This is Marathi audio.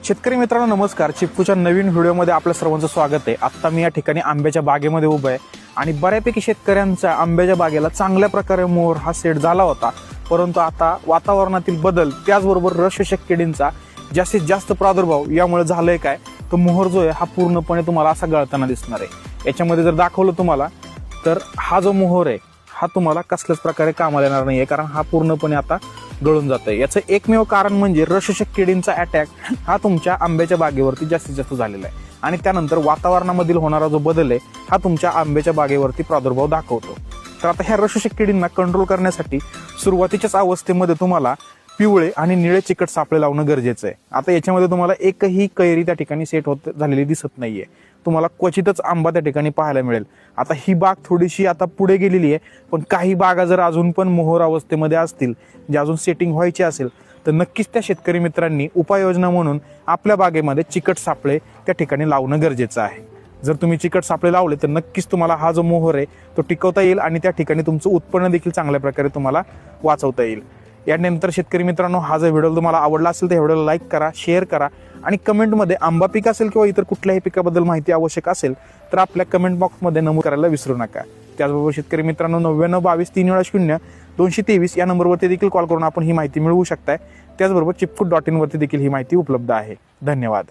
शेतकरी मित्रांनो नमस्कार. चिप्पूच्या नवीन व्हिडिओमध्ये आपल्या सर्वांचं स्वागत आहे. आत्ता मी या ठिकाणी आंब्याच्या बागेमध्ये उभा आहे आणि बऱ्यापैकी शेतकऱ्यांच्या आंब्याच्या बागेला चांगल्या प्रकारे मोहर हा सेट झाला होता. परंतु आता वातावरणातील बदल त्याचबरोबर रसशक किडींचा जास्तीत जास्त प्रादुर्भाव यामुळे झालंय काय, तो मोहर जो आहे हा पूर्णपणे तुम्हाला असा गळताना दिसणार आहे. याच्यामध्ये जर दाखवलं तुम्हाला तर हा जो मोहर आहे हा तुम्हाला कसल्याच प्रकारे कामाला येणार नाहीये, कारण हा पूर्णपणे आता गळून जात आहे. याचं एकमेव कारण म्हणजे रसशक किडींचा अटॅक हा तुमच्या आंब्याच्या बागेवरती जास्तीत जास्त झालेला आहे आणि त्यानंतर वातावरणामधील होणारा जो बदल आहे हा तुमच्या आंब्याच्या बागेवरती प्रादुर्भाव दाखवतो. तर आता ह्या रसशक किडींना कंट्रोल करण्यासाठी सुरुवातीच्याच अवस्थेमध्ये तुम्हाला पिवळे आणि निळे चिकट सापळे लावणं गरजेचं आहे. आता याच्यामध्ये तुम्हाला एकही कैरी त्या ठिकाणी सेट होत झालेली दिसत नाहीये. तुम्हाला क्वचितच आंबा त्या ठिकाणी पाहायला मिळेल. आता ही बाग थोडीशी आता पुढे गेलेली आहे, पण काही बागा जर अजून पण मोहर अवस्थेमध्ये असतील, जे अजून सेटिंग व्हायची असेल, तर नक्कीच त्या शेतकरी मित्रांनी उपाययोजना म्हणून आपल्या बागेमध्ये चिकट सापळे त्या ठिकाणी लावणं गरजेचं आहे. जर तुम्ही चिकट सापळे लावले तर नक्कीच तुम्हाला हा जो मोहर आहे तो टिकवता येईल आणि त्या ठिकाणी तुमचं उत्पन्न देखील चांगल्या प्रकारे तुम्हाला वाचवता येईल. यानंतर शेतकरी मित्रांनो, हा जर व्हिडिओ तुम्हाला आवडला असेल तर व्हिडिओला लाईक करा, शेअर करा आणि कमेंटमध्ये आंबा पीक असेल किंवा इतर कुठल्याही पिकाबद्दल माहिती आवश्यक असेल तर आपल्या कमेंट बॉक्समध्ये नमूद करायला विसरू नका. त्याचबरोबर शेतकरी मित्रांनो 9922 या नंबरवरती देखील कॉल करून आपण ही माहिती मिळवू शकताय. त्याचबरोबर चिप्कू.in वरती देखील ही माहिती उपलब्ध आहे. धन्यवाद.